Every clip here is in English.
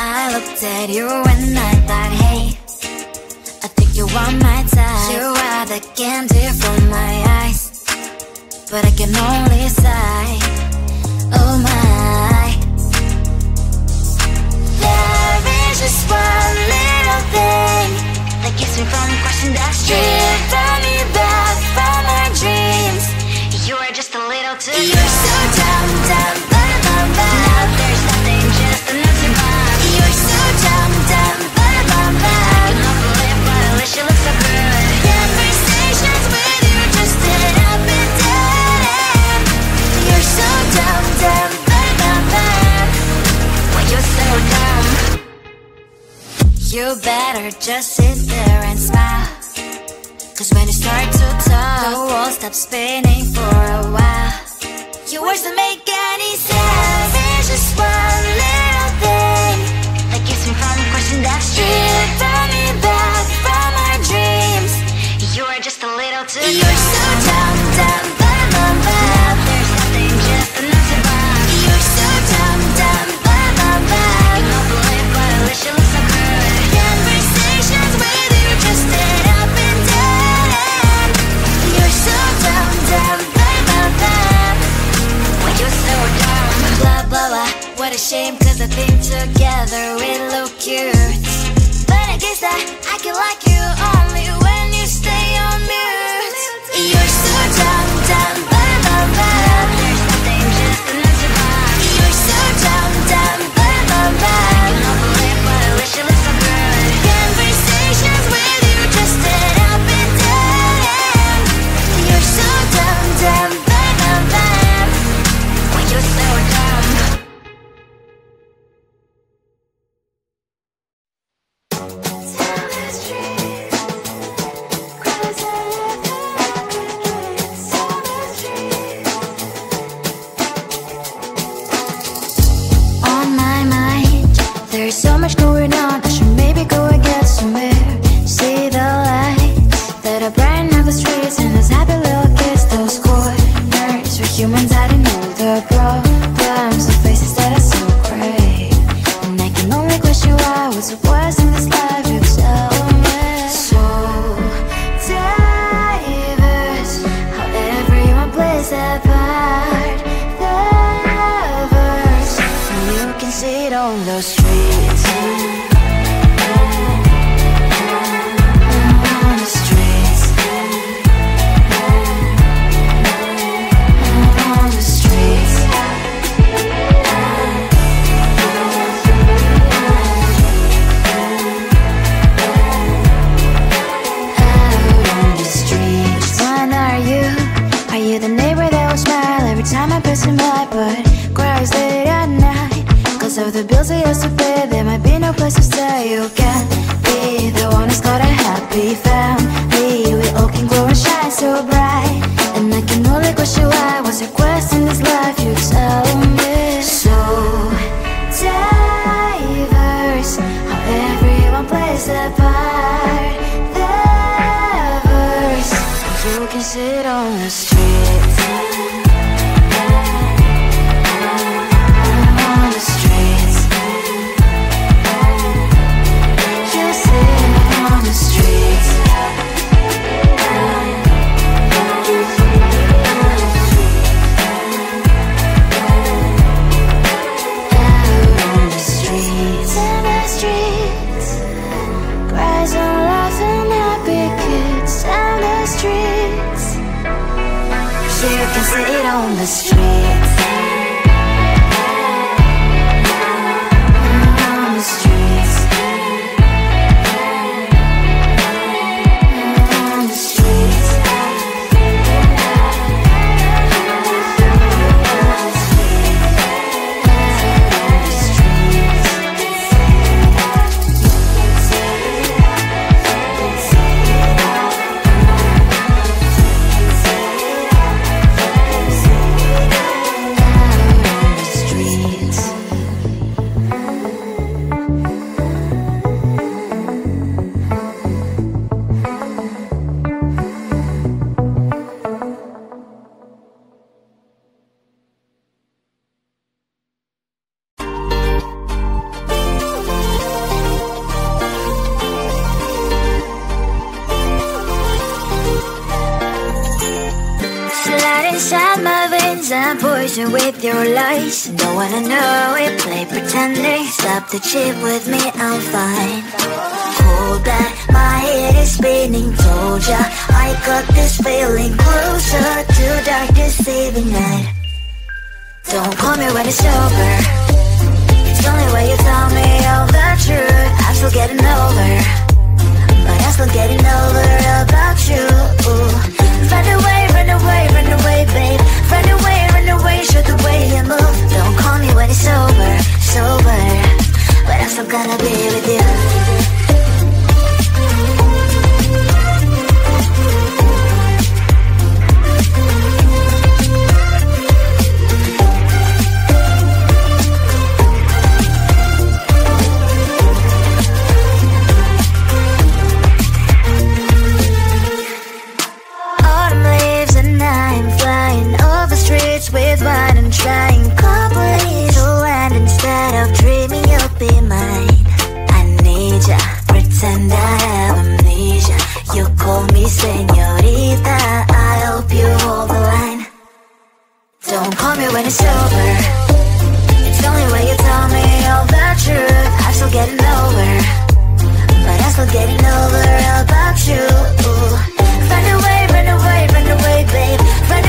I looked at you and I thought, hey, I think you are my type. You are the candy from my eyes, but I can only sigh, oh my. There is just one little thing that keeps me from crossing that street. Drive me back from my dreams. You are just a little too good. You're so dumb, dumb, bum, bum, bum. Now there's nothing, just enough to bomb. You're so dumb, dumb, bum, bum, bum. I cannot believe, but at least you look so good. Conversations with you just end up in dead end. You're so dumb, dumb, bum, bum, bum. When you're so dumb, you better just sit there and smile. Cause when you start to talk, the world stops spinning for a while. Your words don't make any sense. There's just one little thing that keeps me from crossing that street. Draw me back from our dreams. You are just a little too good. You're so dumb, dumb, bum, bum, bum. There's nothing, just enough to bomb. You're so dumb, dumb, bum, bum, bum. I cannot believe, but at least you look so good. Conversations with you just end up in dead end. You're so dumb, dumb, bum, bum, bum. When you're so dumb, blah, blah, blah. What a shame, cause I think together we look cute. But I guess that I can like you only when you stay on mute. You're so dumb, dumb, bum, bum, bum. There's nothing, just enough to bomb. You're so dumb, dumb, bum, bum, bum. I cannot believe, but at least you look so good. Conversations with you just end up in dead end. You're so dumb, dumb, bum, bum, bum. When you're so dumb. On my mind, there's so much going on. I should maybe go and get somewhere. See the lights that are brighten up the streets, and those happy little kids, those corners where humans hiding all the problems, the faces that are so gray. And I can only question why, what's the worst in this life, you tell me. So diverse, how everyone plays their part. The verse, and you can see it on the streets. On the streets. On the streets. Out on the streets. When are you? Are you the neighbor that will smile every time I pass him by, but cries late at night? Cause of the bills I used to pay, there might be no place to stay. You can be the one who's got a happy family. We all can glow and shine so bright. And I can only question why, what's your quest in this life, you tell me. So diverse, how everyone plays their part. The verse, you can sit on the streets. On the streets. You sit on the streets. Out on the streets. In the streets. Cries and laughing happy kids. On the streets. You can see poison with your lies. Don't wanna know it, play pretending. Stop the cheat with me, I'm fine. Hold that, my head is spinning. Told ya, I got this feeling. Closer to dark deceiving night. Don't call me when it's over. It's the only way you tell me all the truth. I'm still getting over, but I'm still getting over about you. Run away, run away, run away, babe. Run away, show the way you move. Don't call me when it's over, sober, but I'm still gonna be with you. With wine and trying couples to land instead of dreaming you'll be mine. I need ya, pretend I have amnesia. You call me señorita, I hope you hold the line. Don't call me when it's over. It's the only way you tell me all the truth. I'm still getting over, but I'm still getting over about you. Run away, run away, run away, babe. Run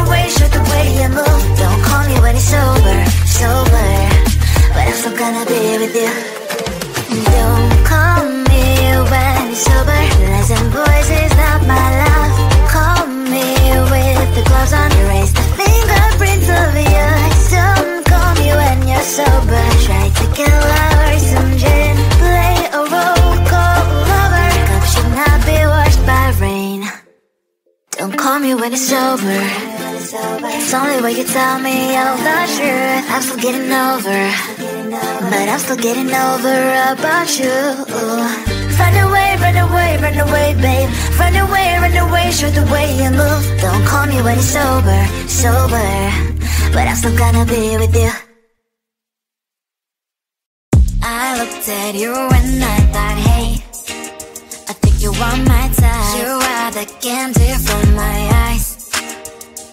away, show the way you move. Don't call me when it's over, sober, but I'm still gonna be with you. Don't call me when it's sober. Listen, boys, is not my love. Call me with the gloves on. Erase the fingerprints of yours. Don't call me when you're sober. Try to kill our some gin. Play a role, call lover. Cup should not be washed by rain. Don't call me when it's over. It's only way you tell me all the truth. I'm still getting over, but I'm still getting over about you. Run away, run away, run away, babe. Run away, show the way you move. Don't call me when it's sober, sober, but I'm still gonna be with you. I looked at you and I thought, hey, I think you are my type. You are the candy from my eyes,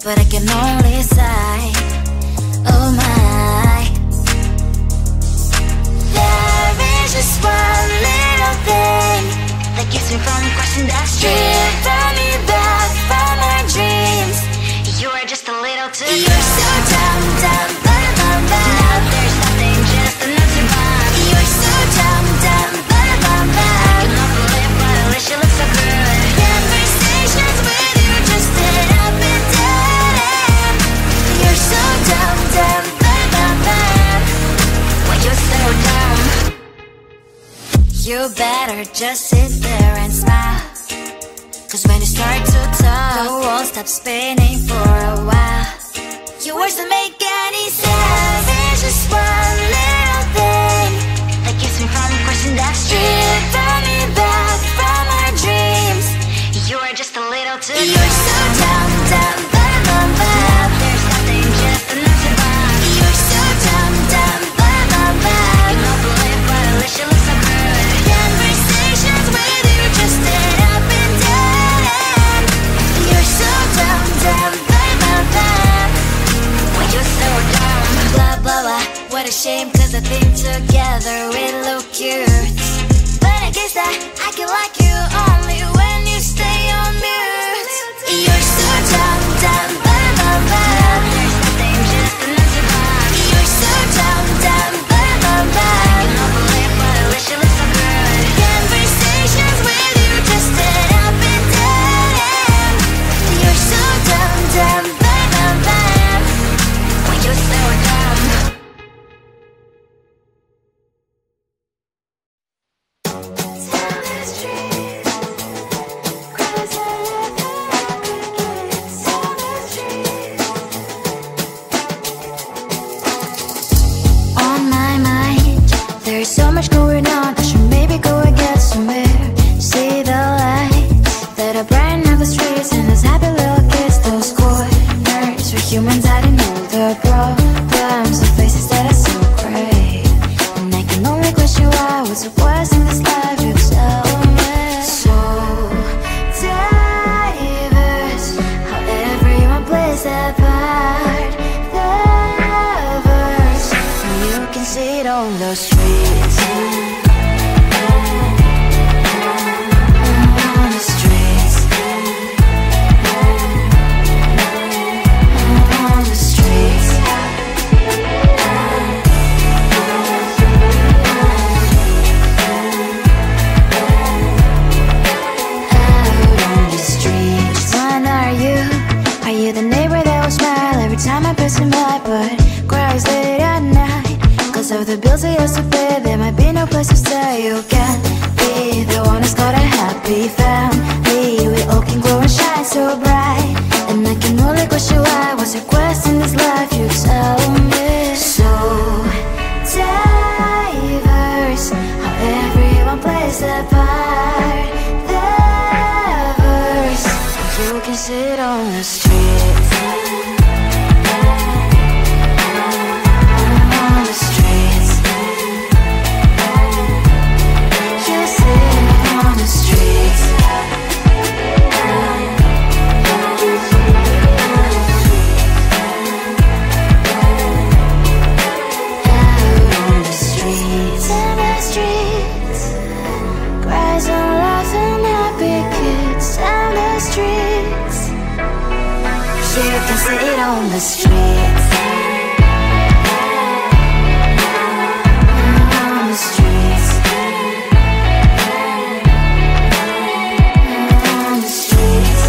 but I can only sigh, oh my. There is just one little thing that keeps me from crossing that street. Drive me back from my dreams. You are just a little too good. You're so dumb, dumb, ba-da-bum-bum. Now there's nothing, just enough to bomb. You're so dumb, dumb, ba-da-bum-bum. I cannot believe what I wish you look so good. Conversations with you just sit up and down. You're so dumb, dumb, ba-da-bum-bum. Why you're so dumb? You better just sit there and smile, 'cause when you start to talk, the world stops spinning for a while. Your words don't make any sense. There's just one little thing that keeps me from crossing that street. Brought me back from our dreams. You are just a little too good. You're so dumb, dumb, ba-da-bum-bum. There's nothing, just enough to bomb. You're so dumb, dumb, ba-da-bum-bum. I cannot believe what I wish you look so good. Conversations with you just sit up and down. You're so dumb, dumb, ba-da-bum-bum. Why you're so dumb? Blah, blah, blah. What a shame, 'cause I think together we look cute. But I guess that I can like you only when you stay on mute. You're so dumb, dumb, ba-da-bum-bum. There's nothing, just enough to bomb. You're so dumb, dumb, ba-da-bum-bum. I cannot believe what I wish you look so good. Conversations with you just sit up and down. You're so dumb, dumb, ba-da-bum-bum. Why you're so dumb? On my mind, there's so much going on. I should maybe go and get somewhere. See the lights that are brighten up the streets, and those happy little kids, those corners where humans hiding all the problems, the faces that are so great. And I can only question why, what's the worst in this life, you tell me. So diverse, how everyone plays their part. on the streets. On the streets. On the streets. The neighbor that will smile every time I pass him by, but cries late at night. Cause of the bills I used to pay, there might be no place to stay. You can't be the one who's got a happy family. We all can glow and shine so bright, and I can only question why. What's your quest in this life? You tell me. So diverse, how everyone plays their part. Their verse, you can sit on the street. Sit on the streets. On the streets. On the streets.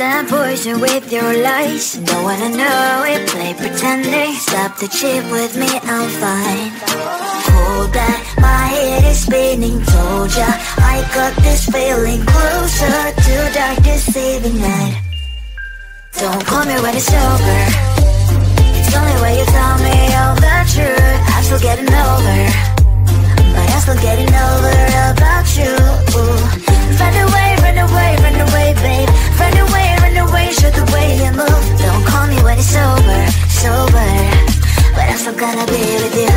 And poison with your lies. Don't wanna know it, play pretending. Stop the chip with me, I'm fine. Hold back, my head is spinning. Told ya, I got this feeling. Closer to dark deceiving night. Don't call me when it's over. It's only when you tell me all the truth. I'm still getting over, but I'm still getting over about you. Run away, run away, run away, babe. Run away, show the way you move. Don't call me when it's sober, but I'm still gonna be with you.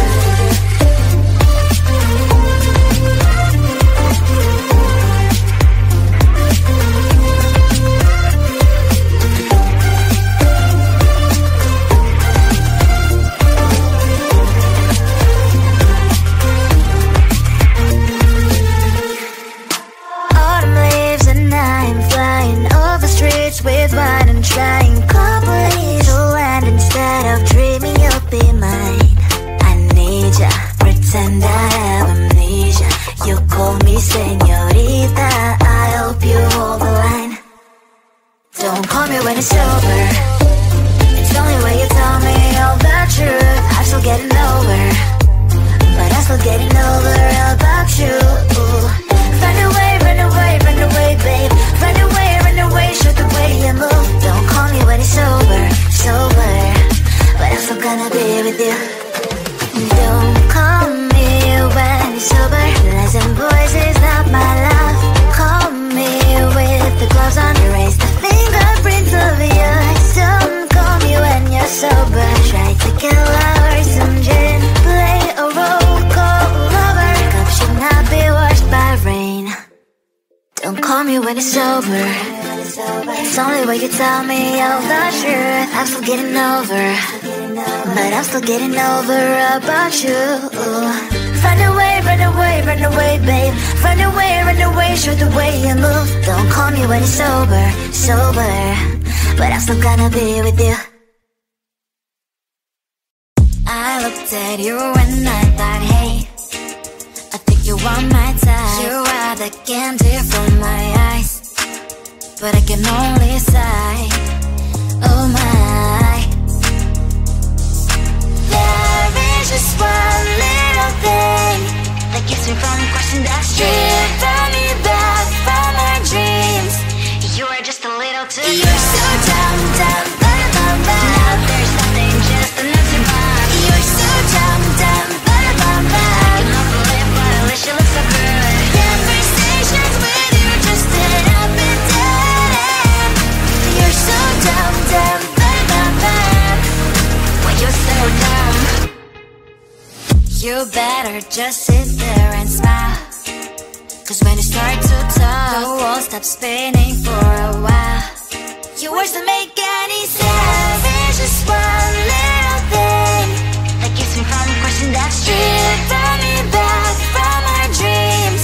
With wine and trying couples to land instead of dreaming you'll be mine. I need ya, pretend I have amnesia. You call me señorita, I hope you hold the line. Don't call me when it's over. It's only when you tell me all the truth. I'm still getting over, but I'm still getting over about you. Run away, run away, run away, babe. Run away, show the way you move. Don't call me when it's sober, but I'm still gonna be with you. Don't call me when it's sober. Lies and boys is not my love. Call me with the gloves on. Erase the fingerprints of yours. Don't call me when you're sober. Try to kill hours, some gin. Play a role, call lover. Cup should not be washed by rain. Don't call me when it's over. It's only when you tell me all the truth. I'm still getting over, but I'm still getting over about you. Run away, run away, run away, babe. Run away, show the way you move. Don't call me when it's sober, but I'm still gonna be with you. I looked at you and I thought, hey, I think you are my type. You are the candy from my eyes, but I can only sigh. Oh my, gets me from question that's driven me back from my dreams. You're just a little too young. You're so dumb, dumb, ba-da-bum-bum. Now there's nothing, just an empty bomb. You're so dumb, dumb, ba-da-bum-bum. I can help but live, but at least you look so good. Conversations with you just end up in dead end. You're so dumb, dumb, ba-da-bum-bum. Well, you're so dumb. You better just sit there and smile, 'cause when you start to talk, the world stops spinning for a while. Your words don't make any sense. There's just one little thing that keeps me from the question that's driven me back from my dreams.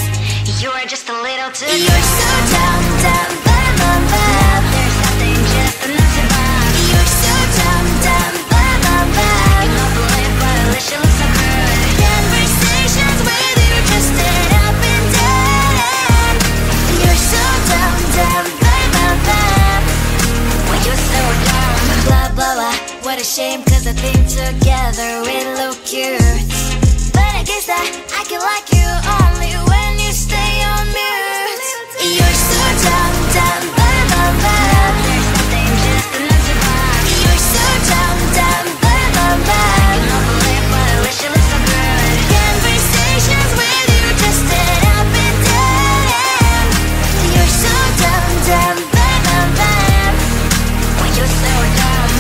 You're just a little too young. You're so dumb, dumb, ba-da-bum-bum. There's nothing, just an empty bomb. You're so dumb, dumb, ba-da-bum-bum. I can help but live, but at least you look so good. Conversations with you just end up in dead end. You're so dumb, dumb, ba-da-bum-bum. Well, you're so dumb. Blah, blah, blah. What a shame, 'cause I think together we look cute. But I guess that I can like you only when you stay on mute. You're so dumb, dumb, ba-da-bum-bum. There's nothing, just an empty bomb. You're so dumb, dumb, ba-da-bum-bum. I can help but live, but at least you look so good. Conversations with you just end up in dead end. You're so dumb, dumb, ba-da-bum-bum. Well, you're so dumb.